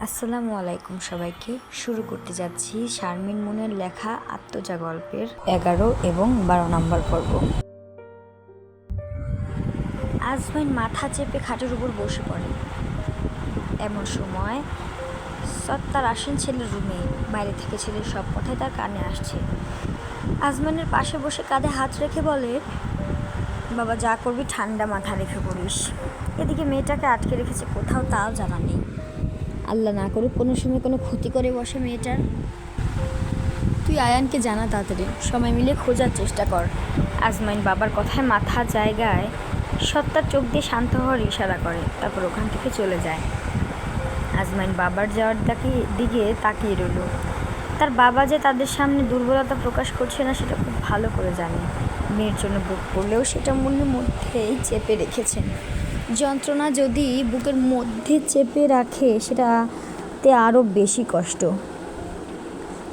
আসসালামু আলাইকুম সবাইকে। শুরু করতে যাচ্ছি শারমিন মুনের লেখা আত্মজা গল্পের 11 এবং 12 নম্বর পর্ব। আজমাইন মাথা চেপে খাটের উপর বসে পড়ে। এমন সময় সত্তার আসেন ছেলের রুমে। বাইরে থেকে ছেলের সব কথাই তার কানে আসছে। আজমাইনের পাশে বসে কাঁধে হাত রেখে বলে, বাবা যা করবি ঠান্ডা মাথা রেখে করিস। এদিকে মেয়েটাকে আটকে রেখেছে কোথাও তাও জানা নেই। আল্লাহ না করুক কোনো সময় কোনো ক্ষতি করে বসে মেয়েটার। তুই আয়ানকে জানা তাড়াতাড়ি, সময় মিলে খোঁজার চেষ্টা কর। আজমাইন বাবার কথায় মাথা জায়গায় সত্তার চোখ দিয়ে শান্ত হওয়ার ইশারা করে, তারপর ওখান থেকে চলে যায়। আজমাইন বাবার যাওয়ার দিকে তাকিয়ে রইল। তার বাবা যে তাদের সামনে দুর্বলতা প্রকাশ করছে না সেটা খুব ভালো করে জানে। মেয়ের জন্য বুক করলেও সেটা মনের মধ্যেই চেপে রেখেছেন। যন্ত্রণা যদি বুকের মধ্যে চেপে রাখে সেটাতে আরও বেশি কষ্ট।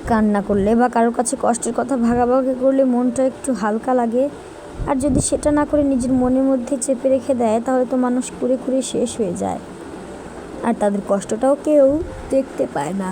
কান্না করলে বা কারোর কাছে কষ্টের কথা ভাগাভাগি করলে মনটা একটু হালকা লাগে। আর যদি সেটা না করে নিজের মনের মধ্যে চেপে রেখে দেয় তাহলে তো মানুষ কুড়ে কুড়ে শেষ হয়ে যায়, আর তাদের কষ্টটাও কেউ দেখতে পায় না।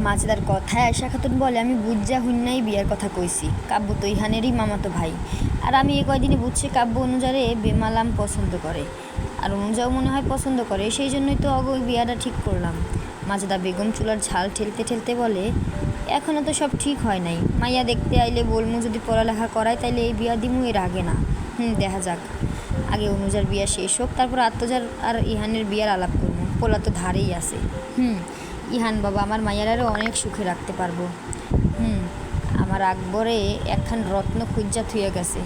মাজেদার কথায় আয়েশা খাতুন বলে, আমি বুঝা হুন্নাই বিয়ার কথা কইছি। কাব্য তো ইহানেরই মামাতো ভাই, আর আমি এ কয়দিনে বুঝছি কাব্য অনুজারে বেমালাম পছন্দ করে, আর অনুজাও মনে হয় পছন্দ করে, সেই জন্যই তো ওই বিয়াটা ঠিক করলাম। মাজেদা বেগম চুলার ঝাল ঠেলতে ঠেলতে বলে, এখনও তো সব ঠিক হয় নাই। মাইয়া দেখতে আইলে বলমু যদি পড়ালেখা করায় তাইলে এই বিয়া দিমু, এর আগে না। দেখা যাক, আগে অনুজার বিয়া শেষ হোক, তারপর আত্মজার আর ইহানের বিয়ার আলাপ করবো। পোলা তো ধারেই আছে। ইহান বাবা আমার মাইয়ারারও অনেক সুখে রাখতে পারবো। আমার আকবরে একখান রত্ন খুঁজা থুইয়া গেছে।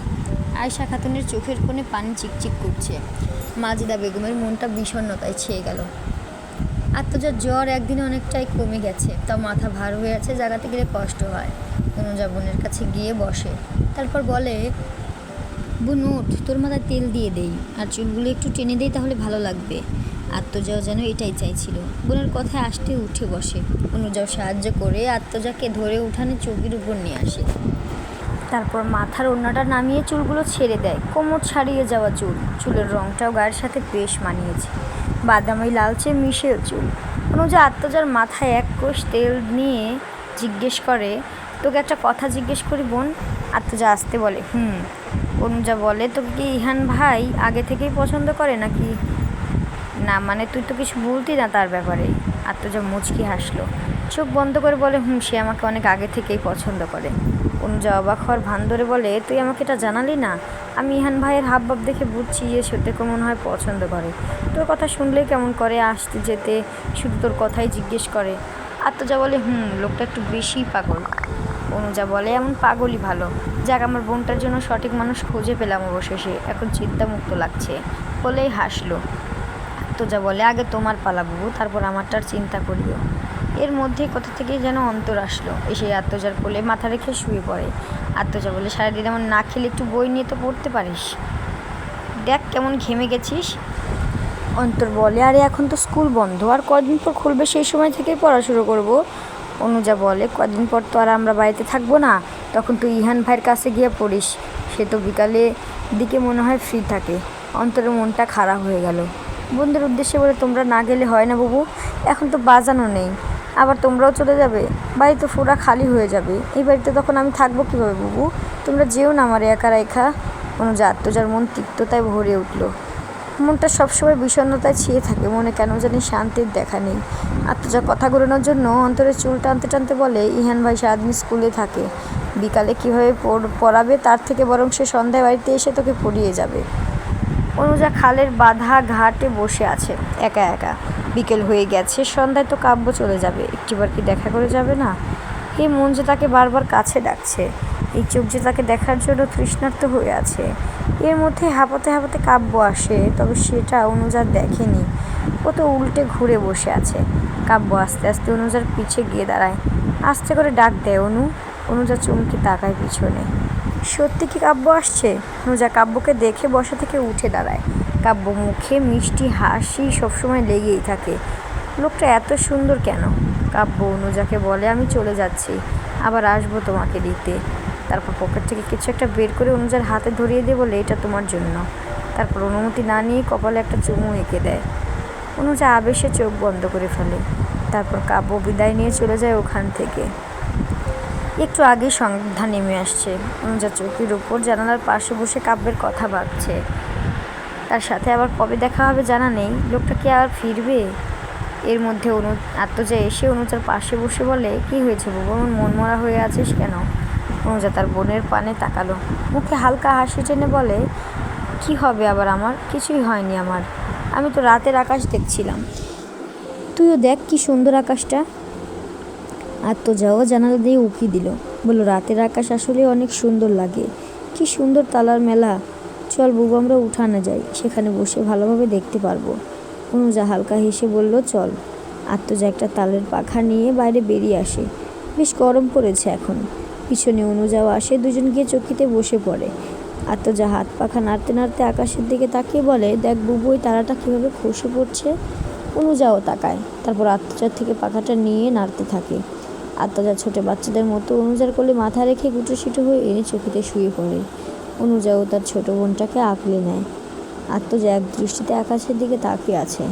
আয়েশা খাতুনের চোখের কোণে পানি চিকচিক করছে। মাজেদা বেগমের মনটা বিষণ্ণতায় ছেয়ে গেল। আত্মজার জ্বর একদিনে অনেকটাই কমে গেছে, তাও মাথা ভার হয়ে আছে, জাগাতে গেলে কষ্ট হয়। অনুজা বোনের কাছে গিয়ে বসে, তারপর বলে, বোন ওঠ, তোর মাথায় তেল দিয়ে দেই আর চুলগুলো একটু টেনে দেই, তাহলে ভালো লাগবে। আত্মজাও যেন এটাই চাইছিল। বোনের কথায় আসতে উঠে বসে। অনুজাও সাহায্য করে আত্মজাকে ধরে উঠানে চৌকির উপর নিয়ে আসে। তারপর মাথার ওড়নাটা নামিয়ে চুলগুলো ছেড়ে দেয়। কোমর ছাড়িয়ে যাওয়া চুল, চুলের রঙটাও গায়ের সাথে বেশ মানিয়েছে, বাদামি লালচে মিশে চুল। অনুজা আত্মজার মাথায় এক কোষ তেল নিয়ে জিজ্ঞেস করে, তোকে একটা কথা জিজ্ঞেস করি বোন? আত্মজা আসতে বলে, অনুজা বলে, তোকে কি ইহান ভাই আগে থেকেই পছন্দ করে নাকি? না মানে তুই তো কিছু বলতি না তার ব্যাপারে। আত্মজা মুচকি হাসলো, চোখ বন্ধ করে বলে, সে আমাকে অনেক আগে থেকেই পছন্দ করে। অনুজা অবাক হওয়ার ভান ধরে বলে, তুই আমাকে এটা জানালি না? আমি ইহান ভাইয়ের হাবভাব দেখে বুঝছি যে সে তোকে মনে হয় পছন্দ করে। তোর কথা শুনলেই কেমন করে, আসতে যেতে শুধু তোর কথাই জিজ্ঞেস করে। আত্মজা বলে, লোকটা একটু বেশিই পাগল। অনুজা বলে, এমন পাগলই ভালো। যাক, আমার বোনটার জন্য সঠিক মানুষ খুঁজে পেলাম অবশেষে, এখন চিন্তামুক্ত লাগছে বলেই হাসলো। আত্মজা বলে, আগে তোমার পালা বুবু, তারপর আমারটার চিন্তা করিও। এর মধ্যেই কোথা থেকে যেন অন্তর আসলো, এসে আত্মজার কোলে মাথা রেখে শুয়ে পড়ে। আত্মজা বলে, সারাদিন এমন না খেলে একটু বই নিয়ে তো পড়তে পারিস, দেখ কেমন ঘেমে গেছিস। অন্তর বলে, আরে এখন তো স্কুল বন্ধ, আর কদিন পর খুলবে, সেই সময় থেকেই পড়া শুরু করবো। অনুজা বলে, কদিন পর তো আর আমরা বাড়িতে থাকবো না, তখন তুই ইহান ভাইয়ের কাছে গিয়ে পড়িস, সে তো বিকালে দিকে মনে হয় ফ্রি থাকে। অন্তরের মনটা খারাপ হয়ে গেল। বন্ধুদের উদ্দেশ্যে বলে, তোমরা না গেলে হয় না বাবু, এখন তো বাজানো নেই, আবার তোমরাও চলে যাবে, বাড়ি তো পুরা খালি হয়ে যাবে, এই বাড়িতে তখন আমি থাকবো কীভাবে বাবু? তোমরা যেও না আমার একা রেখা। অনুজা আত্মজার মন তিক্ততায় ভরে উঠল। মনটা সবসময় বিষণ্ণতায় ছিঁড়ে থাকে, মনে কেন জানি শান্তির দেখা নেই। আত্মজা কথা ঘোরানোর জন্য অন্তরের চুল টানতে টানতে বলে, ইহান ভাই সারাদিন স্কুলে থাকে, বিকালে কীভাবে পড়াবে, তার থেকে বরং সে সন্ধ্যায় বাড়িতে এসে তোকে পড়িয়ে যাবে। অনুজা খালের বাঁধা ঘাটে বসে আছে একা একা। বিকেল হয়ে গেছে, সন্ধ্যায় তো কাব্য চলে যাবে, একটিবার কি দেখা করে যাবে না? এই মন যে তাকে বারবার কাছে ডাকছে, এই চোখ যে তাকে দেখার জন্য তৃষ্ণার্ত হয়ে আছে। এর মধ্যে হাঁপাতে হাঁপাতে কাব্য আসে, তবে সেটা অনুজা দেখেনি, ও তো উল্টে ঘুরে বসে আছে। কাব্য আস্তে আস্তে অনুজার পিছে গিয়ে দাঁড়ায়, আস্তে করে ডাক দেয়, অনুজা চমকে তাকায় পিছনে। সত্যি কি কাব্য আসছে? অনুজা কাব্যকে দেখে বসা থেকে উঠে দাঁড়ায়। কাব্য মুখে মিষ্টি হাসি সবসময় লেগেই থাকে। লোকটা এত সুন্দর কেন? কাব্য অনুজাকে বলে, আমি চলে যাচ্ছি, আবার আসবো তোমাকে দিতে। তারপর পকেট থেকে কিছু একটা বের করে অনুজার হাতে ধরিয়ে দিয়ে বলে, এটা তোমার জন্য। তারপর অনুমতি না নিয়ে কপালে একটা চুমু এঁকে দেয়। অনুজা আবেশে চোখ বন্ধ করে ফেলে। তারপর কাব্য বিদায় নিয়ে চলে যায় ওখান থেকে। একটু আগেই সন্ধ্যা নেমে আসছে। অনুজা চৌকির উপর জানালার পাশে বসে কাব্যের কথা ভাবছে। তার সাথে আবার কবে দেখা হবে জানা নেই, লোকটা কি আবার ফিরবে? এর মধ্যে আত্মজা এসে অনুজার পাশে বসে বলে, কি হয়েছে বাবু, এমন মনমরা হয়ে আছিস কেন? অনুজা তার বোনের পানে তাকালো, মুখে হালকা হাসি টেনে বলে, কি হবে আবার আমার? কিছুই হয়নি আমার, আমি তো রাতের আকাশ দেখছিলাম, তুইও দেখ কি সুন্দর আকাশটা। আত্মজাও জানালা দিয়ে উকি দিল, বলল, রাতের আকাশ আসলে অনেক সুন্দর লাগে, কি সুন্দর তালার মেলা, চল বুবু আমরা উঠানে যাই, সেখানে বসে ভালোভাবে দেখতে পারবো। অনুজা হালকা হেসে বলল, চল। আত্মজা একটা তালের পাখা নিয়ে বাইরে বেরিয়ে আসে। বেশ গরম পড়েছে এখন। পিছনে অনুজাও আসে, দুজন গিয়ে চৌকিতে বসে পড়ে। আত্মজা হাত পাখা নাড়তে নাড়তে আকাশের দিকে তাকিয়ে বলে, দেখ বুবু, ওই তারাটা কীভাবে খসে পড়ছে। অনুজাও তাকায়, তারপর আত্মজার থেকে পাখাটা নিয়ে নাড়তে থাকে। আত্মজা ছোটো বাচ্চাদের মতো অনুজার কোলে মাথা রেখে গুটোসিটো হয়ে চৌকিতে শুয়ে পড়ে। অনুজাও তার ছোট বোনটাকে আঁকলে নেয়। আত্মজা এক দৃষ্টিতে আকাশের দিকে তাকিয়ে আছে।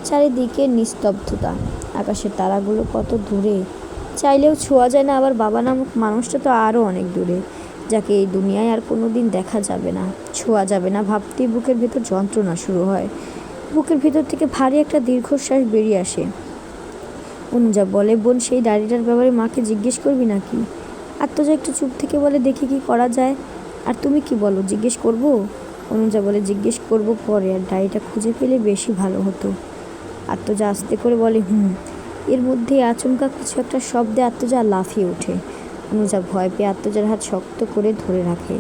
চারিদিকে নিস্তব্ধতা, আকাশের তারাগুলো কত দূরে, চাইলেও ছোঁয়া যায় না। আবার বাবা নামক মানুষটা তো আরও অনেক দূরে, যাকে এই দুনিয়ায় আর কোনো দিন দেখা যাবে না, ছোঁয়া যাবে না। ভাবতেই বুকের ভেতর যন্ত্রণা শুরু হয়। বুকের ভেতর থেকে ভারী একটা দীর্ঘশ্বাস বেরিয়ে আসে। অনুজা বলে, বোন, সেই ডায়েরিটার ব্যাপারে মাকে জিজ্ঞেস করবি নাকি? আত্মজা একটু চুপ থেকে বলে, দেখি কি করা যায়। আর তুমি কি বলো, জিজ্ঞেস করব? অনুজা বলে, জিজ্ঞেস করব পরে, আর ডায়েরিটা খুঁজে পেলে বেশি ভালো হতো। আত্মজা আস্তে করে বলে, এর মধ্যে আচমকা কিছু একটা শব্দে আত্মজা লাফিয়ে ওঠে। অনুজা ভয় পেয়ে আত্মজার হাত শক্ত করে ধরে রাখে।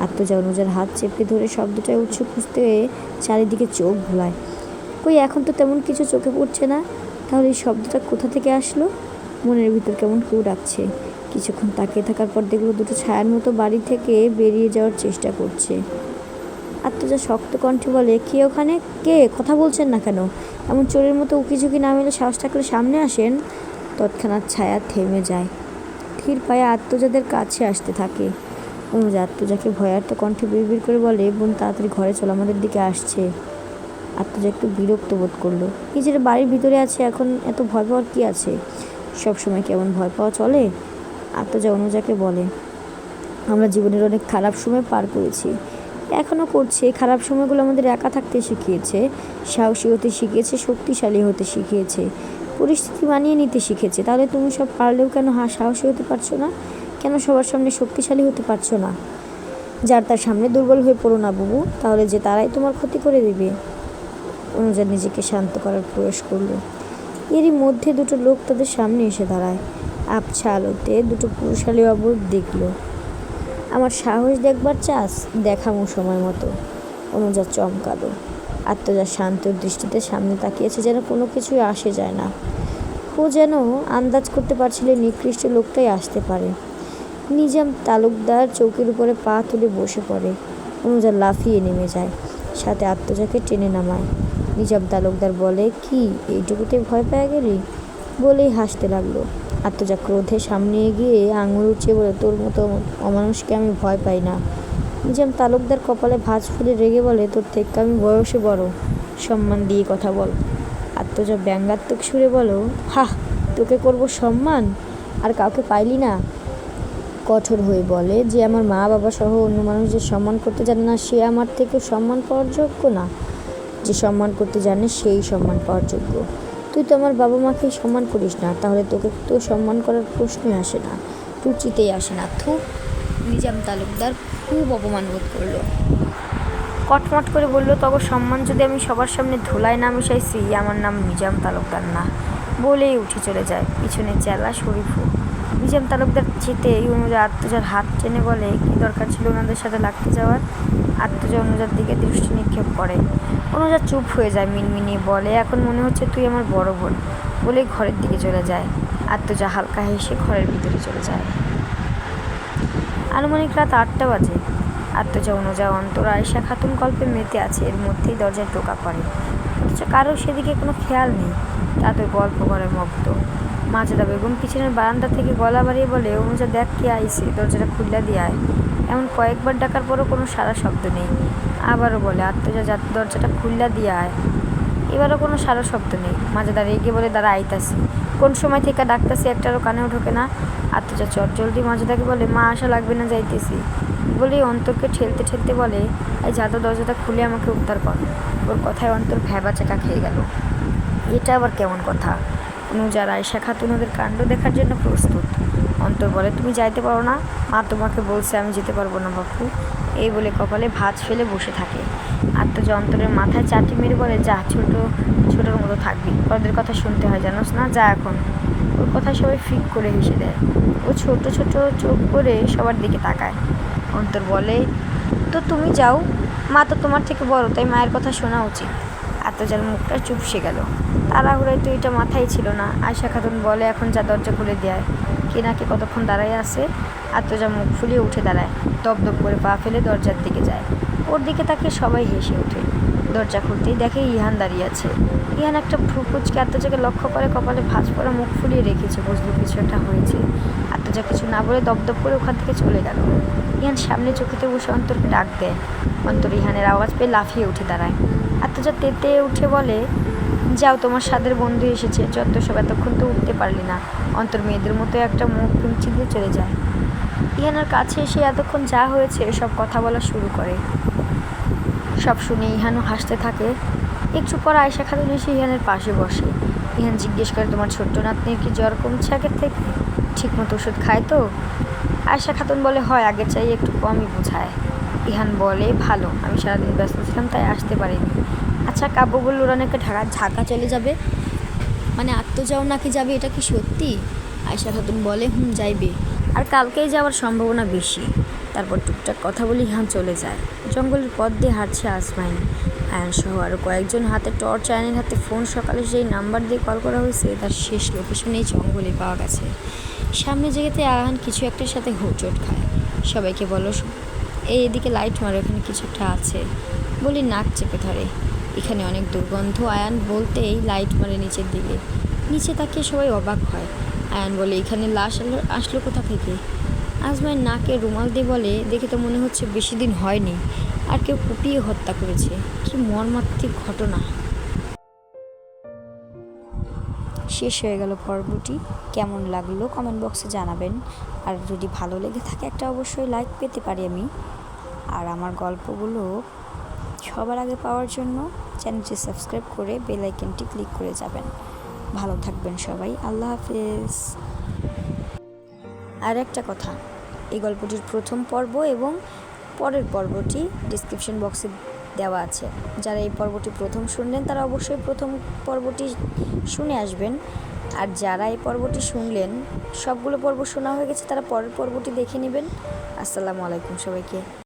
আত্মজা অনুজার হাত চেপে ধরে শব্দটার উৎস খুঁজতে চারিদিকে চোখ ভোলায়। কই, এখন তো তেমন কিছু চোখে পড়ছে না, তাহলে এই শব্দটা কোথা থেকে আসলো? মনের ভিতর কেমন কেউ ডাকছে। কিছুক্ষণ তাকিয়ে থাকার পর দেখলো দুটো ছায়ার মতো বাড়ি থেকে বেরিয়ে যাওয়ার চেষ্টা করছে। আত্মজা শক্ত কণ্ঠে বলে, কে ওখানে? কে? কথা বলছেন না কেন? এমন চোরের মতো উকিঝুঁকি না মেলে সাহস থাকলে সামনে আসেন। তৎক্ষণাৎ ছায়া থেমে যায়। ধীর পায়ে আত্মজাদের কাছে আসতে থাকে। অনুজা আত্মজাকে ভয়ার্ত কণ্ঠে বিড়বিড় করে বলে, বোন তাড়াতাড়ি ঘরে চলো, আমাদের দিকে আসছে। আত্মজা একটু বিরক্ত বোধ করলো। নিজের বাড়ির ভিতরে আছে, এখন এত ভয় পাওয়ার কি আছে? সবসময় কেমন ভয় পাওয়া চলে? আত্মজা অনুজাকে বলে, আমরা জীবনের অনেক খারাপ সময় পার করেছি, এখনও করছি। এই খারাপ সময়গুলো আমাদের একা থাকতে শিখিয়েছে, সাহসী হতে শিখিয়েছে, শক্তিশালী হতে শিখিয়েছে, পরিস্থিতি মানিয়ে নিতে শিখেছে। তাহলে তুমি সব পারলেও কেন সাহসী হতে পারছো না? কেন সবার সামনে শক্তিশালী হতে পারছো না? যার তার সামনে দুর্বল হয়ে পড়ো না বুবু, তাহলে যে তারাই তোমার ক্ষতি করে দেবে। অনুজা নিজেকে শান্ত করার প্রয়াস করলো। এরই মধ্যে দুটো লোক তাদের সামনে এসে দাঁড়ায়। আবছা আলোতে দুটো পুরুষালী অবয়ব দেখলো। আমার সাহস দেখবার চাস? দেখামো সময় মতো। অনুজা চমকালো। আত্মজা শান্ত দৃষ্টিতে সামনে তাকিয়েছে, যেন কোনো কিছুই আসে যায় না। ও যেন আন্দাজ করতে পারছিল নিকৃষ্ট লোকটাই আসতে পারে। নিজাম তালুকদার চৌকির উপরে পা তুলে বসে পড়ে। অনুজা লাফিয়ে নেমে যায়, সাথে আত্মজাকে টেনে নামায়। নিজাম তালুকদার বলে, কি এইটুকুতে ভয় পেয়ে গেলি? বলেই হাসতে লাগলো। আত্মজা ক্রোধে সামনে এগিয়ে আঙুল উঁচিয়ে বলে, তোর মতো অমানুষকে আমি ভয় পাই না। নিজাম তালুকদার কপালে ভাঁজ ফুলে রেগে বলে, তোর থেকে আমি বয়সে বড়, সম্মান দিয়ে কথা বল। আত্মজা ব্যঙ্গাত্মক সুরে বলো, হাহ, তোকে করব সম্মান? আর কাউকে পাইলি না? কঠোর হয়ে বলে, যে আমার মা বাবা সহ অন্য মানুষদের সম্মান করতে জানে না, সে আমার থেকে সম্মান পাওয়ার যোগ্য না। যে সম্মান করতে জানে সেই সম্মান পাওয়ার যোগ্য। তুই তো আমার বাবা মাকেই সম্মান করিস না, তাহলে তোকে তো সম্মান করার প্রশ্নই আসে না, রুচিতেই আসে না। থু। নিজাম তালুকদার খুব অপমান বোধ করলো। কটমট করে বলল, তবে সম্মান যদি আমি সবার সামনে ধুলায় না মিশাইছি, আমার নাম নিজাম তালুকদার না। বলেই উঠে চলে যায়। পিছনে চেলা শরীফু। নিজাম তালুকদার যেতেই অনুজা আত্মজার হাত টেনে বলে, কি দরকার ছিল ওনাদের সাথে লাগতে যাওয়ার? আত্মজা অনুজার দিকে দৃষ্টি নিক্ষেপ করে। অনুজা চুপ হয়ে যায়, মিনমিনিয়ে বলে, এখন মনে হচ্ছে তুই আমার বড় বোন। বলে ঘরের দিকে চলে যায়। আত্মজা হালকা হেসে ঘরের ভিতরে চলে যায়। আনুমানিক রাত 8টা বাজে। আত্মজা অনুজা অন্তর আয়েশা খাতুন গল্পে মেতে আছে। এর মধ্যেই দরজায় টোকা পড়ে, অথচ কারো সেদিকে কোনো খেয়াল নেই। তাদের গল্প করে মগ্ন। মাজেদা বেগম পিছনের বারান্দা থেকে গলা বাড়িয়ে বলে, অনুজা দেখ কে আইছে, দরজাটা খুললা দিয়ে আয়। এমন কয়েকবার ডাকার পরও কোনো সারা শব্দ নেই। আবারও বলে, আত্মজা দরজাটা খুললা দিয়ে আয়। এবারও কোনো সারা শব্দ নেই। মাজেদা রেগে বলে, দাঁড়া আইতাছি। কোন সময় থেকে ডাকতাছি, একটারও কানেও ঢোকে না। আত্মজা চটজলদি মাজেদাকে বলে, মা আসা লাগবে না, যাইতেছি। বলেই অন্তরকে ঠেলতে ঠেলতে বলে, এই যাদব দরজাটা খুলে আমাকে উদ্ধার কর। ওর কথায় অন্তর ভ্যাবা চাকা খেয়ে গেল। এটা আবার কেমন কথা? অনুজা আয়েশা খাতুন ওদের কাণ্ড দেখার জন্য প্রস্তুত। অন্তর বলে, তুমি যাইতে পারো না? মা তোমাকে বলছে আমি যেতে পারবো না বাপু। এই বলে কপালে ভাঁজ ফেলে বসে থাকে। আত্মজা অন্তরের মাথায় চাটি মেরে বলে, যা, ছোটোর মতো থাকবি, ওদের কথা শুনতে হয় জানোস না, যা এখন। ওর কথায় সবাই ফিক করে হেসে দেয়। ও ছোট ছোট চোখ করে সবার দিকে তাকায়। অন্তর বলে, তো তুমি যাও, মা তো তোমার থেকে বড়, তাই মায়ের কথা শোনা উচিত। আত্মজার মুখটা চুপসে গেল। তাড়াহুড়ায় তো এটা মাথায় ছিল না। আয়েশা খাতুন বলে, এখন যা, দরজা খুলে দেয়। কে নাকি কতক্ষণ দাঁড়ায় আসে। আত্মজা মুখ ফুলিয়ে উঠে দাঁড়ায়, দপদপ করে পা ফেলে দরজার দিকে যায়। ওর দিকে তাকে সবাই হেসে ওঠে। দরজা খুলতেই দেখে ইহান দাঁড়িয়ে আছে। ইহান একটা ফুকুচকে আত্মজাকে লক্ষ্য করে কপালে ভাঁজ পড়া মুখ ফুলিয়ে রেখেছে। বুঝলো কিছু একটা হয়েছে। আত্মজা কিছু না বলে দপদপ করে ওখান থেকে চলে গেল। ইহান সামনে চকিতে বসে অন্তরকে ডাক দেয়। অন্তর ইহানের আওয়াজ পেয়ে লাফিয়ে উঠে দাঁড়ায়। আত্মজা তেতে উঠে বলে, যাও, তোমার সাদের বন্ধু এসেছে, যত সব, এতক্ষণ তো উঠতে পারলি না। অন্তর মেয়েদের মতো একটা মুখ কুঞ্চি দিয়ে চলে যায়। ইহানের কাছে এসে এতক্ষণ যা হয়েছে সব কথা বলা শুরু করে। সব শুনে ইহানও হাসতে থাকে। একটু পর আয়েশা খাতুন এসে ইহানের পাশে বসে। ইহান জিজ্ঞেস করে, তোমার ছোট্ট নাতনির কি জ্বর কমছে আগের থেকে? ঠিকমতো ওষুধ খায় তো? আয়েশা খাতুন বলে, হয়, আগের চাই একটু কমই বোঝায়। ইহান বলে, ভালো, আমি সারাদিন ব্যস্ত ছিলাম তাই আসতে পারিনি। আচ্ছা, কাব্য বলল ওরা নাকি ঢাকা চলে যাবে, মানে আত্মজাও নাকি যাবে, এটা কি সত্যি? আয়েশা খাতুন বলে, যাইবে, আর কালকেই যাওয়ার সম্ভাবনা বেশি। তারপর টুকটাক কথা বলে ইহান চলে যায়। জঙ্গলের পথ দিয়ে হাঁটছে আসমাইন, আয়ন সহ আরও কয়েকজন। হাতে টর্চ, আয়নের হাতে ফোন। সকালে যেই নাম্বার দিয়ে কল করা হয়েছে তার শেষ লোকেশন এই জঙ্গলে পাওয়া গেছে। সামনে জায়গাতে আয়ন কিছু একটার সাথে হোঁচট খায়। সবাইকে বলো, এদিকে লাইট মারো, এখানে কিছু একটা আছে। বলি নাক চেপে ধরে। এখানে অনেক দুর্গন্ধ। আয়ান বলতেই লাইট মারে নিচের দিকে। নিচে তাকিয়ে সবাই অবাক হয়। আয়ান বলে, এখানে লাশ আসলো কোথা থেকে? আজমাইন নাকে রুমাল দিয়ে বলে, দেখে তো মনে হচ্ছে বেশি দিন হয়নি, আর কেউ কুপিয়ে হত্যা করেছে। কি মর্মান্তিক ঘটনা। শেষ হয়ে গেল পর্বটি। কেমন লাগলো কমেন্ট বক্সে জানাবেন। আর যদি ভালো লেগে থাকে একটা অবশ্যই লাইক পেতে পারি আমি। আর আমার গল্পগুলো সবার আগে পাওয়ার জন্য চ্যানেলটি সাবস্ক্রাইব করে বেল আইকনটি ক্লিক করে যাবেন। ভালো থাকবেন সবাই। আল্লাহ হাফেজ। আর একটা কথা, এই গল্পটির প্রথম পর্ব এবং পরের পর্বটি ডিসক্রিপশন বক্সে দেওয়া আছে। যারা এই পর্বটি প্রথম শুনলেন তারা অবশ্যই প্রথম পর্বটি শুনে আসবেন। আর যারা এই পর্বটি শুনলেন, সবগুলো পর্ব শোনা হয়ে গেছে, তারা পরের পর্বটি দেখে নেবেন। আসসালামু আলাইকুম সবাইকে।